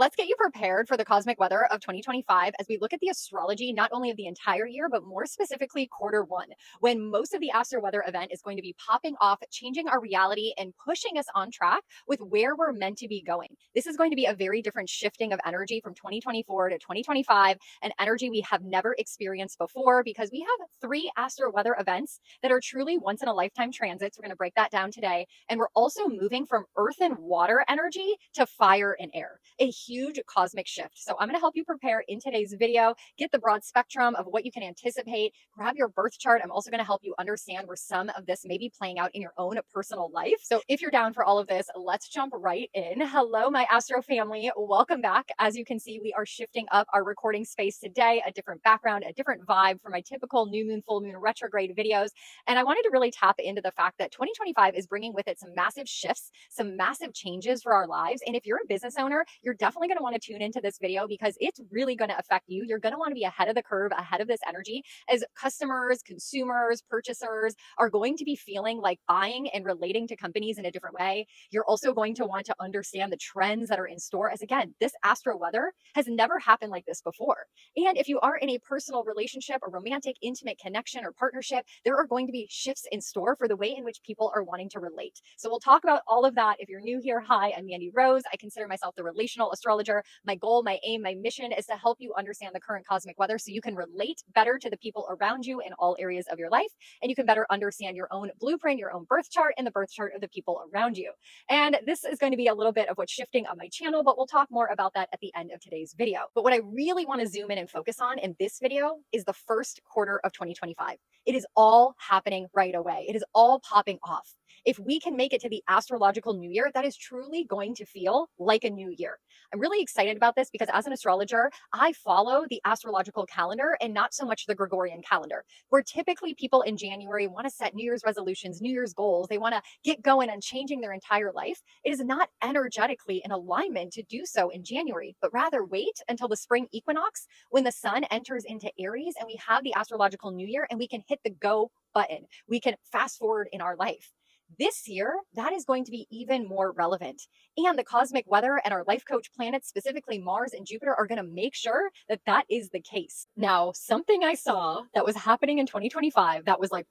Let's get you prepared for the cosmic weather of 2025 as we look at the astrology, not only of the entire year, but more specifically quarter one, when most of the astro weather event is going to be popping off, changing our reality and pushing us on track with where we're meant to be going. This is going to be a very different shifting of energy from 2024 to 2025, an energy we have never experienced before because we have three astro weather events that are truly once in a lifetime transits. We're going to break that down today. And we're also moving from earth and water energy to fire and air. A huge cosmic shift. So I'm going to help you prepare in today's video, get the broad spectrum of what you can anticipate, grab your birth chart. I'm also going to help you understand where some of this may be playing out in your own personal life. So if you're down for all of this, let's jump right in. Hello, my Astro family. Welcome back. As you can see, we are shifting up our recording space today, a different background, a different vibe from my typical new moon, full moon, retrograde videos. And I wanted to really tap into the fact that 2025 is bringing with it some massive shifts, some massive changes for our lives. And if you're a business owner, you're definitely going to want to tune into this video because it's really going to affect you. You're going to want to be ahead of the curve, ahead of this energy, as customers, consumers, purchasers are going to be feeling like buying and relating to companies in a different way. You're also going to want to understand the trends that are in store, as again, this astro weather has never happened like this before. And if you are in a personal relationship, a romantic, intimate connection or partnership, there are going to be shifts in store for the way in which people are wanting to relate. So we'll talk about all of that. If you're new here, hi, I'm Mandy Rose. I consider myself the relational astrologer. My goal, my aim, my mission is to help you understand the current cosmic weather so you can relate better to the people around you in all areas of your life, and you can better understand your own blueprint, your own birth chart, and the birth chart of the people around you. And this is going to be a little bit of what's shifting on my channel, but we'll talk more about that at the end of today's video. But what I really want to zoom in and focus on in this video is the first quarter of 2025. It is all happening right away. It is all popping off. If we can make it to the astrological new year, that is truly going to feel like a new year. I'm really excited about this because as an astrologer, I follow the astrological calendar and not so much the Gregorian calendar, where typically people in January want to set New Year's resolutions, New Year's goals. They want to get going on changing their entire life. It is not energetically in alignment to do so in January, but rather wait until the spring equinox when the sun enters into Aries and we have the astrological new year and we can hit the go button. We can fast forward in our life. This year, that is going to be even more relevant. And the cosmic weather and our life coach planets, specifically Mars and Jupiter, are going to make sure that that is the case. Now, something I saw that was happening in 2025 that was like,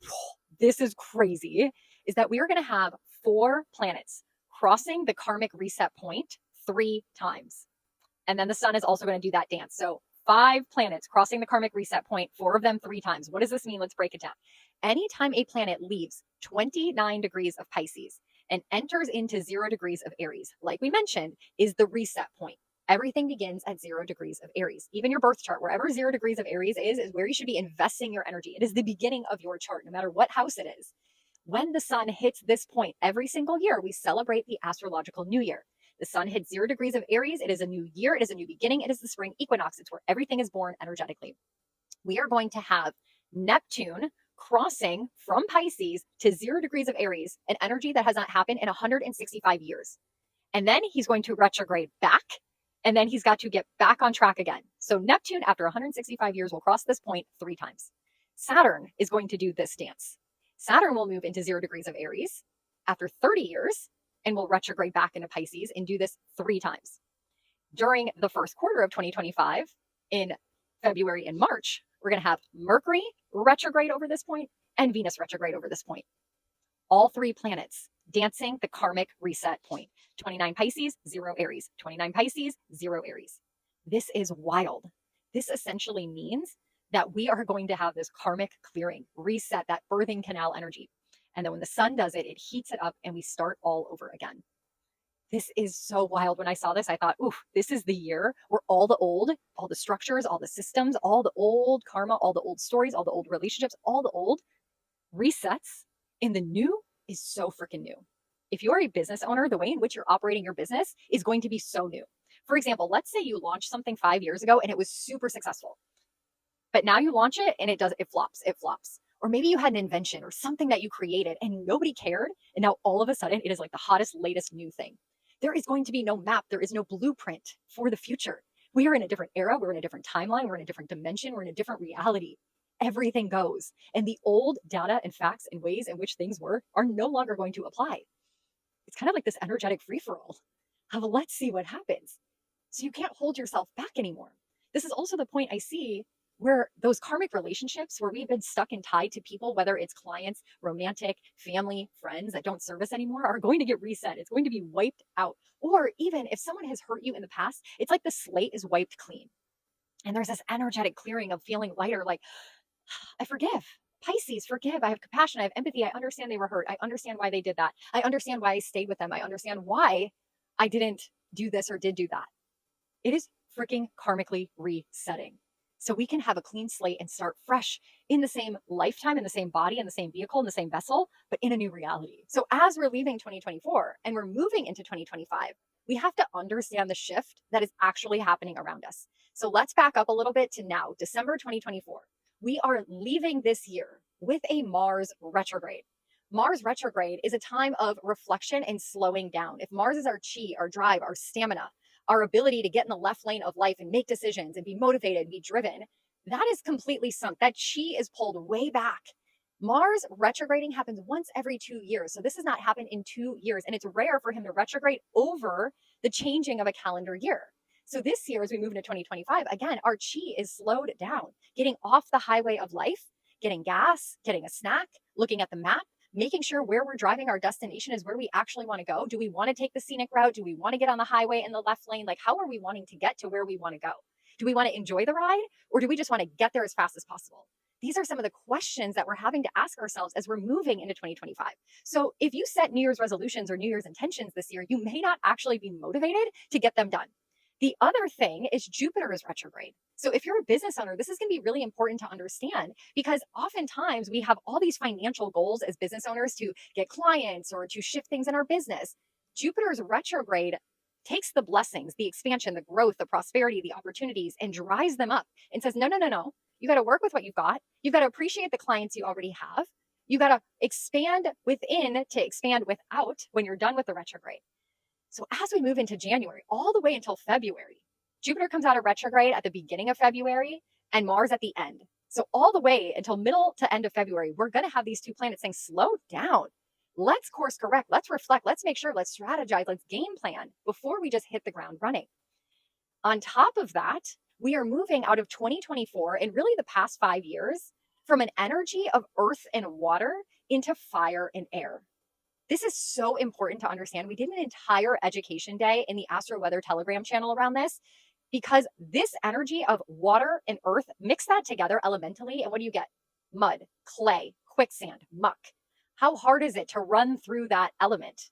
this is crazy, is that we are going to have 4 planets crossing the karmic reset point 3 times. And then the sun is also going to do that dance. So 5 planets crossing the karmic reset point, 4 of them 3 times. What does this mean? Let's break it down. Anytime a planet leaves 29 degrees of Pisces and enters into 0 degrees of Aries, like we mentioned, is the reset point. Everything begins at 0 degrees of Aries. Even your birth chart, wherever 0 degrees of Aries is where you should be investing your energy. It is the beginning of your chart, no matter what house it is. When the sun hits this point every single year, we celebrate the astrological new year. The sun hits 0 degrees of Aries. It is a new year. It is a new beginning. It is the spring equinox. It's where everything is born energetically. We are going to have Neptune crossing from Pisces to 0 degrees of Aries, an energy that has not happened in 165 years. And then he's going to retrograde back, and then he's got to get back on track again. So Neptune, after 165 years, will cross this point 3 times. Saturn is going to do this dance. Saturn will move into 0 degrees of Aries after 30 years and will retrograde back into Pisces and do this 3 times. During the first quarter of 2025, in February and March, we're going to have Mercury retrograde over this point and Venus retrograde over this point. All 3 planets dancing the karmic reset point. 29 Pisces, 0 Aries. 29 Pisces, 0 Aries. This is wild. This essentially means that we are going to have this karmic clearing, reset, that birthing canal energy. And then when the sun does it, it heats it up and we start all over again. This is so wild. When I saw this, I thought, oof, this is the year where all the structures, all the systems, all the old karma, all the old stories, all the old relationships, all the old resets, and the new is so freaking new. If you're a business owner, the way in which you're operating your business is going to be so new. For example, let's say you launched something 5 years ago and it was super successful, but now you launch it and it flops. Or maybe you had an invention or something that you created and nobody cared, and now all of a sudden it is like the hottest, latest new thing. There is going to be no map. There is no blueprint for the future. We are in a different era. We're in a different timeline. We're in a different dimension. We're in a different reality. Everything goes. And the old data and facts and ways in which things were are no longer going to apply. It's kind of like this energetic free-for-all of let's see what happens. So you can't hold yourself back anymore. This is also the point I see where those karmic relationships where we've been stuck and tied to people, whether it's clients, romantic, family, friends that don't serve us anymore, are going to get reset. It's going to be wiped out. Or even if someone has hurt you in the past, it's like the slate is wiped clean. And there's this energetic clearing of feeling lighter, like, I forgive. Pisces, forgive. I have compassion. I have empathy. I understand they were hurt. I understand why they did that. I understand why I stayed with them. I understand why I didn't do this or did do that. It is freaking karmically resetting. So we can have a clean slate and start fresh in the same lifetime, in the same body, in the same vehicle, in the same vessel, but in a new reality. So as we're leaving 2024 and we're moving into 2025, we have to understand the shift that is actually happening around us. So let's back up a little bit to now, December 2024. We are leaving this year with a Mars retrograde. Mars retrograde is a time of reflection and slowing down. If Mars is our chi, our drive, our stamina, our ability to get in the left lane of life and make decisions and be motivated, be driven, that is completely sunk. That chi is pulled way back. Mars retrograding happens once every 2 years. So this has not happened in 2 years. And it's rare for him to retrograde over the changing of a calendar year. So this year, as we move into 2025, again, our chi is slowed down, getting off the highway of life, getting gas, getting a snack, looking at the map, making sure where we're driving our destination is where we actually want to go. Do we want to take the scenic route? Do we want to get on the highway in the left lane? Like, how are we wanting to get to where we want to go? Do we want to enjoy the ride, or do we just want to get there as fast as possible? These are some of the questions that we're having to ask ourselves as we're moving into 2025. So if you set New Year's resolutions or New Year's intentions this year, you may not actually be motivated to get them done. The other thing is Jupiter is retrograde. So if you're a business owner, this is going to be really important to understand, because oftentimes we have all these financial goals as business owners to get clients or to shift things in our business. Jupiter's retrograde takes the blessings, the expansion, the growth, the prosperity, the opportunities, and dries them up and says, no, no, no, no. You got to work with what you've got. You've got to appreciate the clients you already have. You got to expand within to expand without when you're done with the retrograde. So as we move into January, all the way until February, Jupiter comes out of retrograde at the beginning of February and Mars at the end. So all the way until middle to end of February, we're going to have these two planets saying, slow down. Let's course correct. Let's reflect. Let's make sure. Let's strategize. Let's game plan before we just hit the ground running. On top of that, we are moving out of 2024 and really the past 5 years from an energy of earth and water into fire and air. This is so important to understand. We did an entire education day in the Astro Weather Telegram channel around this, because this energy of water and earth, mix that together elementally, and what do you get? Mud, clay, quicksand, muck. How hard is it to run through that element?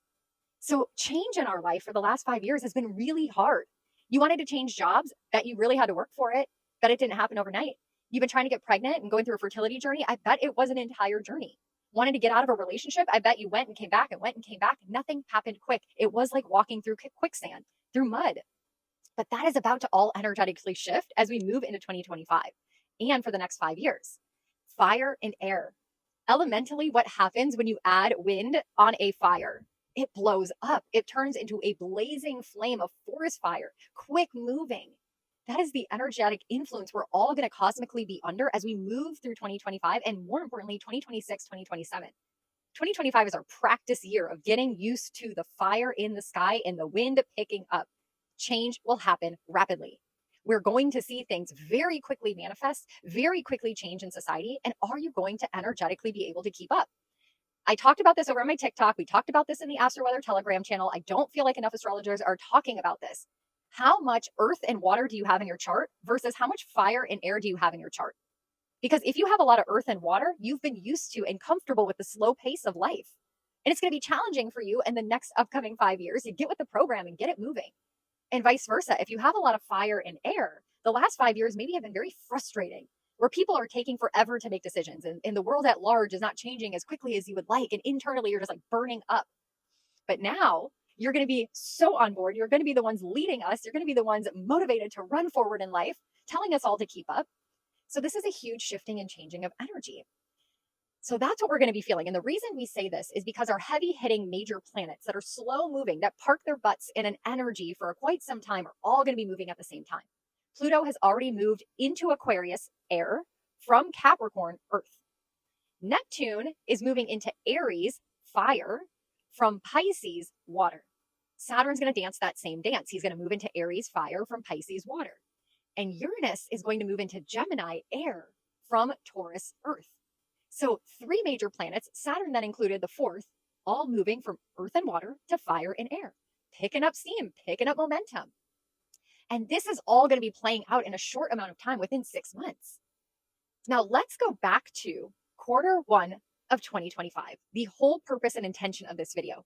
So change in our life for the last 5 years has been really hard. You wanted to change jobs, bet you really had to work for it, bet it didn't happen overnight. You've been trying to get pregnant and going through a fertility journey. I bet it was an entire journey. Wanted to get out of a relationship, I bet you went and came back and went and came back. Nothing happened quick. It was like walking through quicksand, through mud. But that is about to all energetically shift as we move into 2025 and for the next 5 years. Fire and air. Elementally, what happens when you add wind on a fire? It blows up. It turns into a blazing flame of forest fire, quick moving. That is the energetic influence we're all going to cosmically be under as we move through 2025 and more importantly, 2026, 2027. 2025 is our practice year of getting used to the fire in the sky and the wind picking up. Change will happen rapidly. We're going to see things very quickly manifest, very quickly change in society. And are you going to energetically be able to keep up? I talked about this over on my TikTok. We talked about this in the Astro Weather Telegram channel. I don't feel like enough astrologers are talking about this. How much earth and water do you have in your chart versus how much fire and air do you have in your chart? Because if you have a lot of earth and water, you've been used to and comfortable with the slow pace of life. And it's going to be challenging for you in the next upcoming 5 years to get with the program and get it moving. And vice versa. If you have a lot of fire and air, the last 5 years maybe have been very frustrating, where people are taking forever to make decisions and the world at large is not changing as quickly as you would like. And internally, you're just like burning up. But now you're going to be so on board. You're going to be the ones leading us. You're going to be the ones motivated to run forward in life, telling us all to keep up. So this is a huge shifting and changing of energy. So that's what we're going to be feeling. And the reason we say this is because our heavy hitting major planets that are slow moving, that park their butts in an energy for quite some time, are all going to be moving at the same time. Pluto has already moved into Aquarius, air, from Capricorn, earth. Neptune is moving into Aries, fire, from Pisces, water. Saturn's going to dance that same dance. He's going to move into Aries, fire, from Pisces, water. And Uranus is going to move into Gemini, air, from Taurus, earth. So 3 major planets, Saturn then included the 4th, all moving from earth and water to fire and air, picking up steam, picking up momentum. And this is all going to be playing out in a short amount of time, within 6 months. Now let's go back to Q1 of 2025, the whole purpose and intention of this video.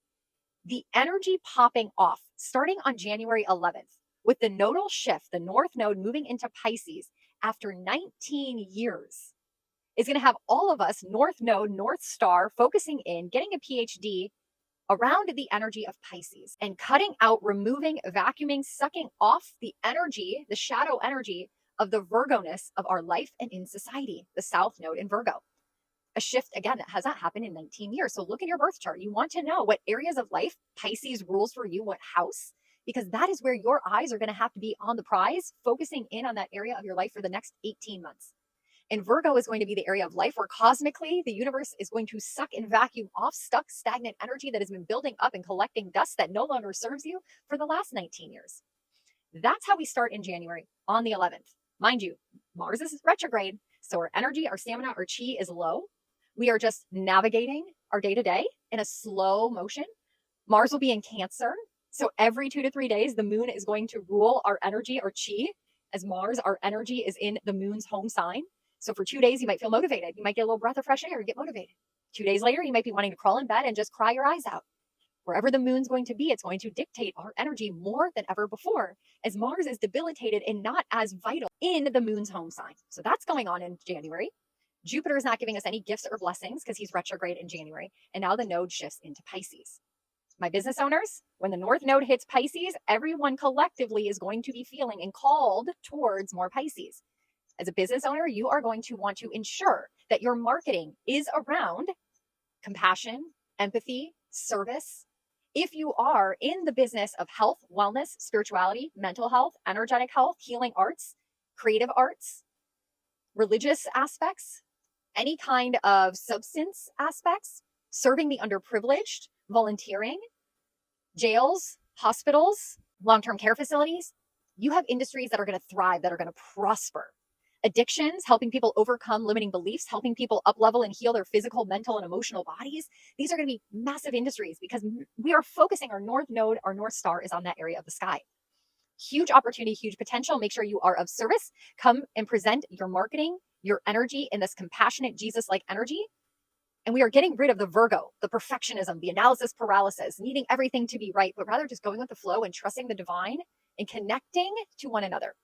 The energy popping off starting on January 11th with the nodal shift, the North Node moving into Pisces after 19 years, is going to have all of us North Node, North Star, focusing in, getting a PhD around the energy of Pisces and cutting out, removing, vacuuming, sucking off the energy, the shadow energy of the Virgo-ness of our life and in society, the South Node in Virgo. A shift, again, that has not happened in 19 years. So look at your birth chart. You want to know what areas of life Pisces rules for you, what house, because that is where your eyes are going to have to be on the prize, focusing in on that area of your life for the next 18 months. And Virgo is going to be the area of life where cosmically the universe is going to suck and vacuum off stuck, stagnant energy that has been building up and collecting dust that no longer serves you for the last 19 years. That's how we start in January on the 11th. Mind you, Mars is retrograde, so our energy, our stamina, our chi is low. We are just navigating our day-to-day in a slow motion. Mars will be in Cancer, so every 2 to 3 days, the moon is going to rule our energy, our chi. As Mars, our energy is in the moon's home sign. So for 2 days, you might feel motivated. You might get a little breath of fresh air and get motivated. 2 days later, you might be wanting to crawl in bed and just cry your eyes out. Wherever the moon's going to be, it's going to dictate our energy more than ever before, as Mars is debilitated and not as vital in the moon's home sign. So that's going on in January. Jupiter is not giving us any gifts or blessings because he's retrograde in January. And now the node shifts into Pisces. My business owners, when the North Node hits Pisces, everyone collectively is going to be feeling and called towards more Pisces. As a business owner, you are going to want to ensure that your marketing is around compassion, empathy, service. If you are in the business of health, wellness, spirituality, mental health, energetic health, healing arts, creative arts, religious aspects, any kind of substance aspects, serving the underprivileged, volunteering, jails, hospitals, long-term care facilities, you have industries that are going to thrive, that are going to prosper. Addictions, helping people overcome limiting beliefs, helping people up-level and heal their physical, mental, and emotional bodies. These are going to be massive industries because we are focusing, our North Node, our North Star is on that area of the sky. Huge opportunity, huge potential. Make sure you are of service. Come and present your marketing, your energy in this compassionate, Jesus-like energy. And we are getting rid of the Virgo, the perfectionism, the analysis paralysis, needing everything to be right, but rather just going with the flow and trusting the divine and connecting to one another.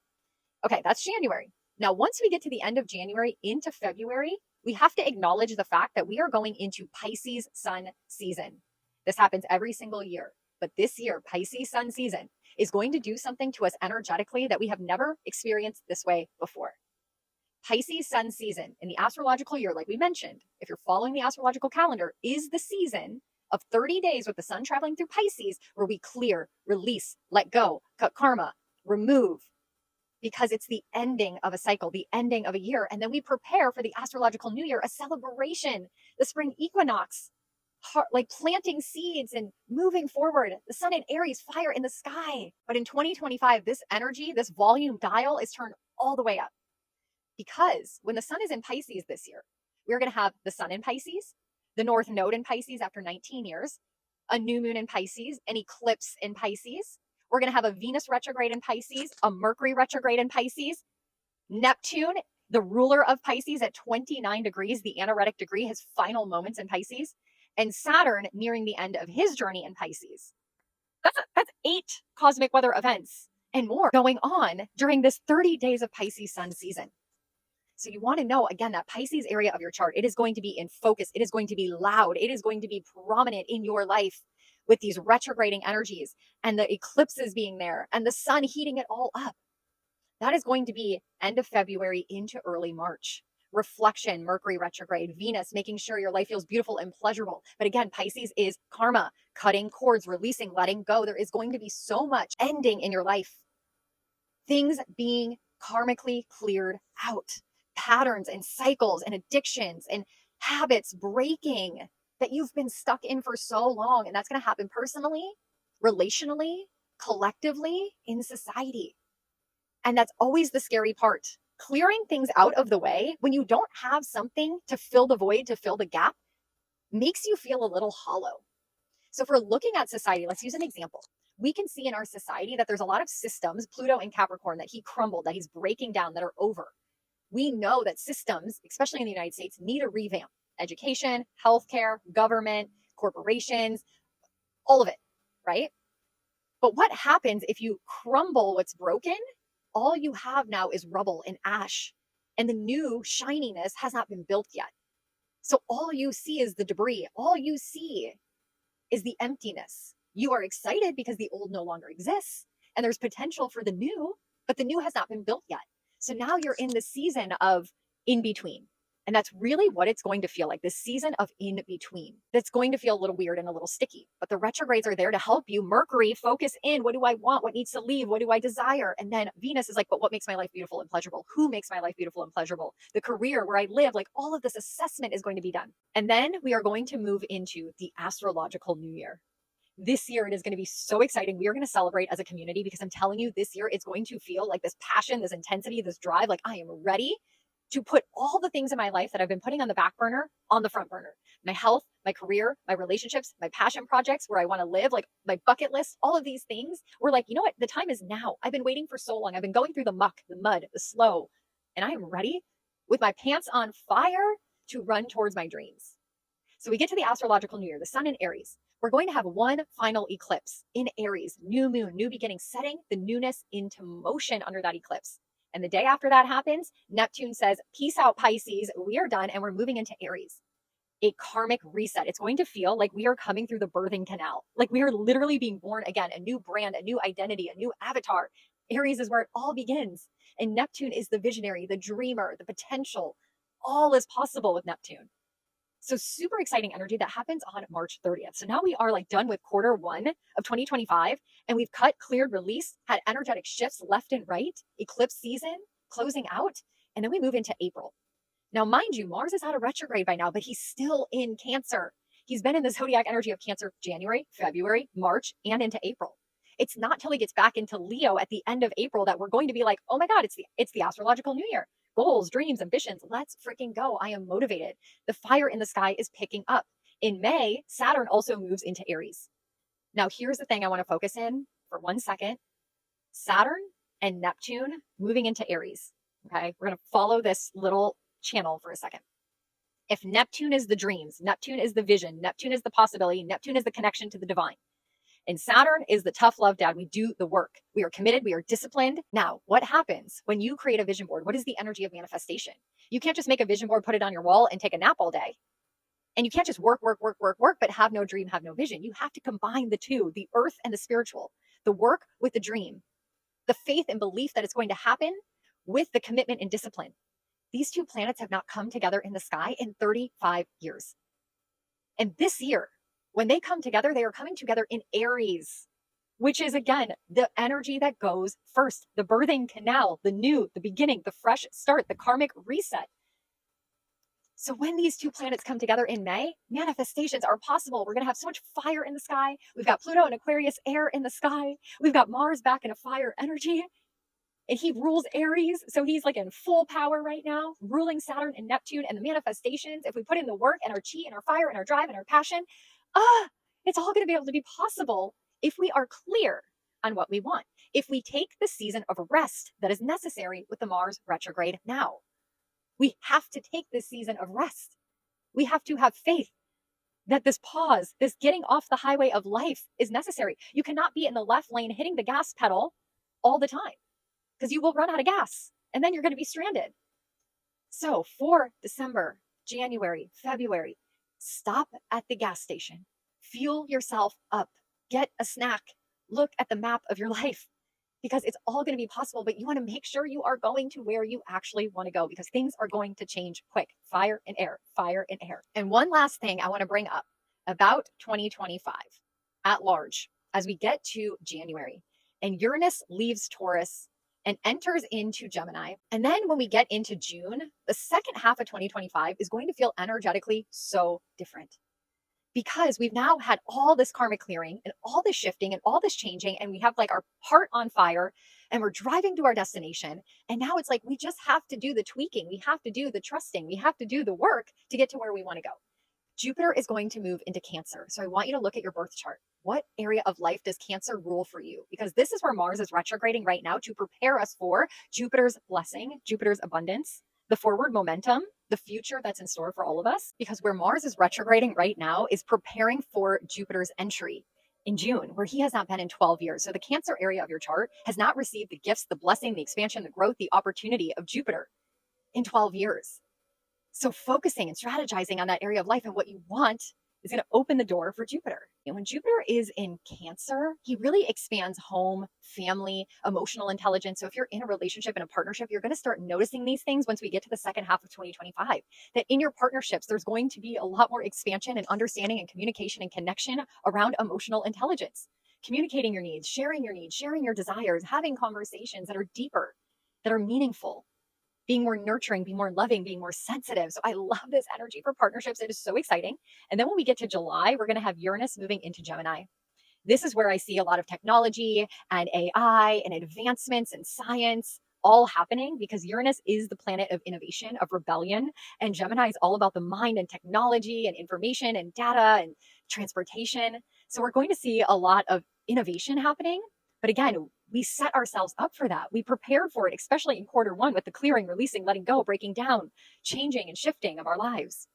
Okay, that's January. Now, once we get to the end of January into February, we have to acknowledge the fact that we are going into Pisces sun season. This happens every single year, but this year, Pisces sun season is going to do something to us energetically that we have never experienced this way before. Pisces sun season in the astrological year, like we mentioned, if you're following the astrological calendar, is the season of 30 days with the sun traveling through Pisces where we clear, release, let go, cut karma, remove, because it's the ending of a cycle, the ending of a year. And then we prepare for the Astrological New Year, a celebration, the spring equinox, like planting seeds and moving forward. The sun in Aries, fire in the sky. But in 2025, this energy, this volume dial is turned all the way up. Because when the sun is in Pisces this year, we're going to have the sun in Pisces, the North Node in Pisces after 19 years, a new moon in Pisces, an eclipse in Pisces. We're going to have a Venus retrograde in Pisces, a Mercury retrograde in Pisces, Neptune, the ruler of Pisces at 29 degrees, the anaretic degree, his final moments in Pisces, and Saturn nearing the end of his journey in Pisces. That's 8 cosmic weather events and more going on during this 30 days of Pisces sun season. So you want to know, again, that Pisces area of your chart, it is going to be in focus. It is going to be loud. It is going to be prominent in your life with these retrograding energies and the eclipses being there and the sun heating it all up. That is going to be end of February into early March. Reflection, Mercury retrograde, Venus, making sure your life feels beautiful and pleasurable. But again, Pisces is karma, cutting cords, releasing, letting go. There is going to be so much ending in your life. Things being karmically cleared out. Patterns and cycles and addictions and habits breaking that you've been stuck in for so long. And that's going to happen personally relationally, collectively, in society. And that's always the scary part. Clearing things out of the way when you don't have something to fill the void, to fill the gap, makes you feel a little hollow. So if we're looking at society, let's use an example. We can see in our society that there's a lot of systems, Pluto and Capricorn, that he crumbled, that he's breaking down, that are over. We know that systems, especially in the United States, need a revamp. Education, healthcare, government, corporations, all of it, right? But what happens if you crumble what's broken? All you have now is rubble and ash, and the new shininess has not been built yet. So all you see is the debris. All you see is the emptiness. You are excited because the old no longer exists and there's potential for the new, but the new has not been built yet. So now you're in the season of in between. And that's really what it's going to feel like, this season of in between. That's going to feel a little weird and a little sticky, but the retrogrades are there to help you. Mercury, focus in. What do I want? What needs to leave? What do I desire? And then Venus is like, but what makes my life beautiful and pleasurable? Who makes my life beautiful and pleasurable? The career, where I live, like all of this assessment is going to be done. And then we are going to move into the Astrological New Year. This year, it is going to be so exciting. We are going to celebrate as a community because I'm telling you, this year, it's going to feel like this passion, this intensity, this drive. Like I am ready to put all the things in my life that I've been putting on the back burner on the front burner. My health, my career, my relationships, my passion projects, where I want to live, like my bucket list, all of these things. We're like, you know what? The time is now. I've been waiting for so long. I've been going through the muck, the mud, the slow, and I am ready with my pants on fire to run towards my dreams. So we get to the Astrological New Year, the sun in Aries. We're going to have one final eclipse in Aries, new moon, new beginning, setting the newness into motion under that eclipse. And the day after that happens, Neptune says, peace out, Pisces. We are done and we're moving into Aries. A karmic reset. It's going to feel like we are coming through the birthing canal. Like we are literally being born again, a new brand, a new identity, a new avatar. Aries is where it all begins. And Neptune is the visionary, the dreamer, the potential. All is possible with Neptune. So super exciting energy that happens on March 30th. So now we are like done with quarter one of 2025 and we've cut, cleared, released, had energetic shifts left and right, eclipse season closing out, and then we move into April. Now, mind you, Mars is out of retrograde by now, but he's still in Cancer. He's been in the zodiac energy of Cancer January, February, March, and into April. It's not till he gets back into Leo at the end of April that we're going to be like, oh my God, it's the Astrological New Year. Goals, dreams, ambitions. Let's freaking go. I am motivated. The fire in the sky is picking up. In May, Saturn also moves into Aries. Now, here's the thing I want to focus in for 1 second. Saturn and Neptune moving into Aries. Okay, we're going to follow this little channel for a second. If Neptune is the dreams, Neptune is the vision, Neptune is the possibility, Neptune is the connection to the divine. And Saturn is the tough love dad. We do the work. We are committed. We are disciplined. Now, what happens when you create a vision board? What is the energy of manifestation? You can't just make a vision board, put it on your wall, and take a nap all day. And you can't just work, but have no dream, have no vision. You have to combine the two, the earth and the spiritual, the work with the dream, the faith and belief that it's going to happen with the commitment and discipline. These two planets have not come together in the sky in 35 years. And this year, when they come together, they are coming together in Aries, which is, again, the energy that goes first, the birthing canal, the new, the beginning, the fresh start, the karmic reset. So when these two planets come together in May, manifestations are possible. We're going to have so much fire in the sky. We've got Pluto and Aquarius air in the sky. We've got Mars back in a fire energy. And he rules Aries. So he's like in full power right now, ruling Saturn and Neptune and the manifestations. If we put in the work and our chi and our fire and our drive and our passion, it's all going to be able to be possible if we are clear on what we want. If we take the season of rest that is necessary with the Mars retrograde now. We have to take this season of rest. We have to have faith that this pause, this getting off the highway of life is necessary. You cannot be in the left lane hitting the gas pedal all the time because you will run out of gas and then you're going to be stranded. So for December, January, February, stop at the gas station, fuel yourself up, get a snack, look at the map of your life. Because it's all going to be possible, but you want to make sure you are going to where you actually want to go because things are going to change quick. Fire and air, fire and air. And one last thing I want to bring up about 2025 at large as we get to January and Uranus leaves Taurus and enters into Gemini. And then when we get into June, the second half of 2025 is going to feel energetically so different. because we've now had all this karmic clearing and all this shifting and all this changing, and we have like our heart on fire and we're driving to our destination. And now it's like we just have to do the tweaking, we have to do the trusting, we have to do the work to get to where we want to go. Jupiter is going to move into Cancer. So I want you to look at your birth chart. What area of life does Cancer rule for you? Because this is where Mars is retrograding right now to prepare us for Jupiter's blessing, Jupiter's abundance, the forward momentum, the future that's in store for all of us. Because where Mars is retrograding right now is preparing for Jupiter's entry in June, where he has not been in 12 years. So the Cancer area of your chart has not received the gifts, the blessing, the expansion, the growth, the opportunity of Jupiter in 12 years. So focusing and strategizing on that area of life and what you want is going to open the door for Jupiter. And when Jupiter is in Cancer, he really expands home, family, emotional intelligence. So if you're in a relationship and a partnership, you're going to start noticing these things once we get to the second half of 2025, that in your partnerships, there's going to be a lot more expansion and understanding and communication and connection around emotional intelligence, communicating your needs, sharing your desires, having conversations that are deeper, that are meaningful, being more nurturing, being more loving, being more sensitive. So I love this energy for partnerships. It is so exciting. And then when we get to July, we're going to have Uranus moving into Gemini. This is where I see a lot of technology and AI and advancements and science all happening, because Uranus is the planet of innovation, of rebellion, and Gemini is all about the mind and technology and information and data and transportation. So we're going to see a lot of innovation happening. But again, we set ourselves up for that. We prepared for it, especially in quarter 1 with the clearing, releasing, letting go, breaking down, changing and shifting of our lives.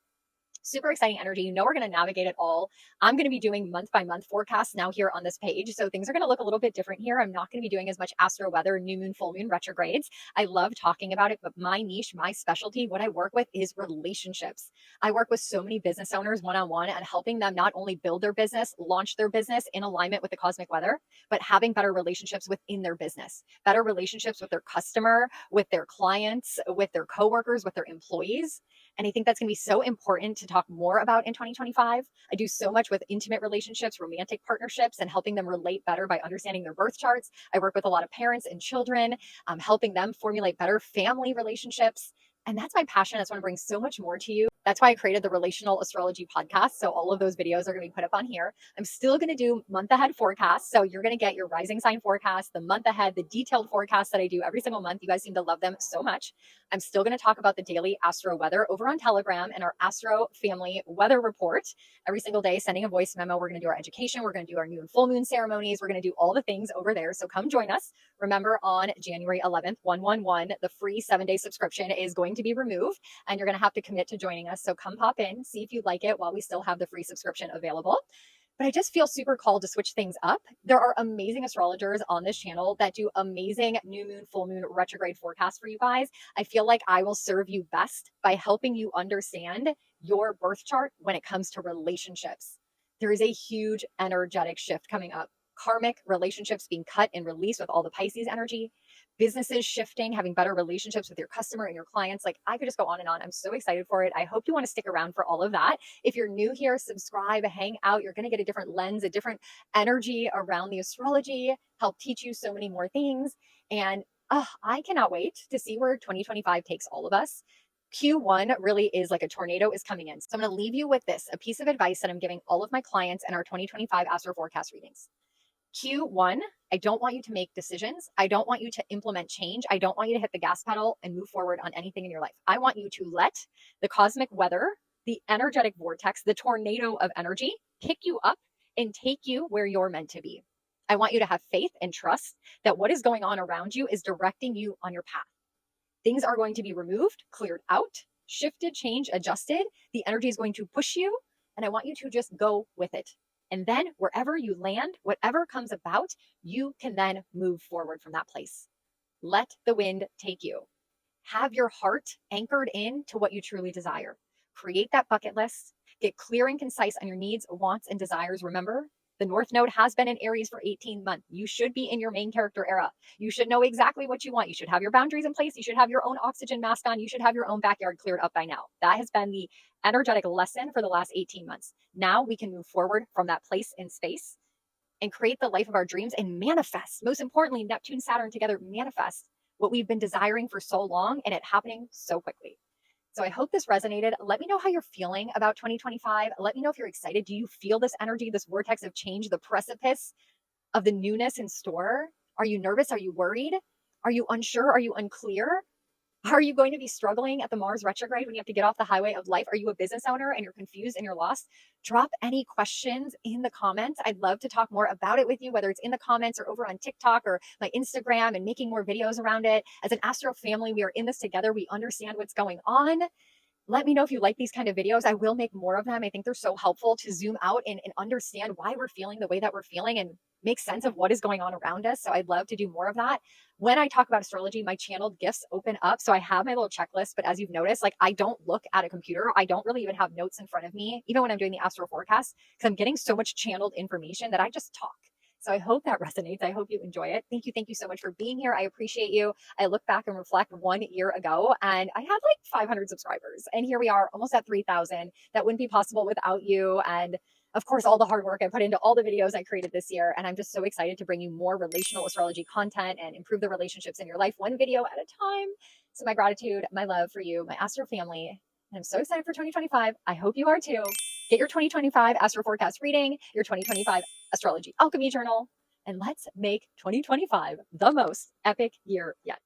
Super exciting energy. You know, we're going to navigate it all. I'm going to be doing month by month forecasts now here on this page. So things are going to look a little bit different here. I'm not going to be doing as much astro weather, new moon, full moon, retrogrades. I love talking about it, but my niche, my specialty, what I work with is relationships. I work with so many business owners one-on-one and helping them not only build their business, launch their business in alignment with the cosmic weather, but having better relationships within their business, better relationships with their customer, with their clients, with their coworkers, with their employees. And I think that's going to be so important to talk more about in 2025. I do so much with intimate relationships, romantic partnerships, and helping them relate better by understanding their birth charts. I work with a lot of parents and children, helping them formulate better family relationships. And that's my passion. That's what I bring so much more to you. That's why I created the Relational Astrology podcast. So all of those videos are going to be put up on here. I'm still going to do month ahead forecasts. So you're going to get your rising sign forecast, the month ahead, the detailed forecasts that I do every single month. You guys seem to love them so much. I'm still going to talk about the daily astro weather over on Telegram and our Astro Family weather report every single day, sending a voice memo. We're going to do our education. We're going to do our new and full moon ceremonies. We're going to do all the things over there. So come join us. Remember, on January 11th, 111, the free 7-day subscription is going to be removed and you're going to have to commit to joining us. So come pop in, see if you like it while we still have the free subscription available. But I just feel super called to switch things up. There are amazing astrologers on this channel that do amazing new moon, full moon, retrograde forecasts for you guys. I feel like I will serve you best by helping you understand your birth chart when it comes to relationships. There is a huge energetic shift coming up. Karmic relationships being cut and released with all the Pisces energy, businesses shifting, having better relationships with your customer and your clients. Like, I could just go on and on. I'm so excited for it. I hope you want to stick around for all of that. If you're new here, subscribe, hang out. You're going to get a different lens, a different energy around the astrology, help teach you so many more things. And I cannot wait to see where 2025 takes all of us. Q1 really is like a tornado is coming in. So I'm going to leave you with this, a piece of advice that I'm giving all of my clients in our 2025 Astro Forecast readings. Q1, I don't want you to make decisions. I don't want you to implement change. I don't want you to hit the gas pedal and move forward on anything in your life. I want you to let the cosmic weather, the energetic vortex, the tornado of energy pick you up and take you where you're meant to be. I want you to have faith and trust that what is going on around you is directing you on your path. Things are going to be removed, cleared out, shifted, changed, adjusted. The energy is going to push you, and I want you to just go with it. And then wherever you land, whatever comes about, you can then move forward from that place. Let the wind take you. Have your heart anchored in to what you truly desire. Create that bucket list. Get clear and concise on your needs, wants, and desires. Remember, the North Node has been in Aries for 18 months. You should be in your main character era. You should know exactly what you want. You should have your boundaries in place. You should have your own oxygen mask on. You should have your own backyard cleared up by now. That has been the energetic lesson for the last 18 months. Now we can move forward from that place in space and create the life of our dreams and manifest. Most importantly, Neptune, Saturn together manifest what we've been desiring for so long, and it happening so quickly. So I hope this resonated. Let me know how you're feeling about 2025. Let me know if you're excited. Do you feel this energy, this vortex of change, the precipice of the newness in store? Are you nervous? Are you worried? Are you unsure? Are you unclear? Are you going to be struggling at the Mars retrograde when you have to get off the highway of life? Are you a business owner and you're confused and you're lost? Drop any questions in the comments. I'd love to talk more about it with you, whether it's in the comments or over on TikTok or my Instagram, and making more videos around it. As an Astro family, we are in this together. We understand what's going on. Let me know if you like these kind of videos. I will make more of them. I think they're so helpful to zoom out and understand why we're feeling the way that we're feeling and make sense of what is going on around us. So I'd love to do more of that. When I talk about astrology, my channeled gifts open up. So I have my little checklist, but as you've noticed, like, I don't look at a computer. I don't really even have notes in front of me, even when I'm doing the astro forecast, because I'm getting so much channeled information that I just talk. So I hope that resonates. I hope you enjoy it. Thank you. Thank you so much for being here. I appreciate you. I look back and reflect 1 year ago, and I had like 500 subscribers. And here we are almost at 3,000. That wouldn't be possible without you. And of course, all the hard work I put into all the videos I created this year. And I'm just so excited to bring you more relational astrology content and improve the relationships in your life, one video at a time. So my gratitude, my love for you, my Astro family. And I'm so excited for 2025. I hope you are too. Get your 2025 Astro Forecast reading, your 2025 Astrology Alchemy Journal, and let's make 2025 the most epic year yet.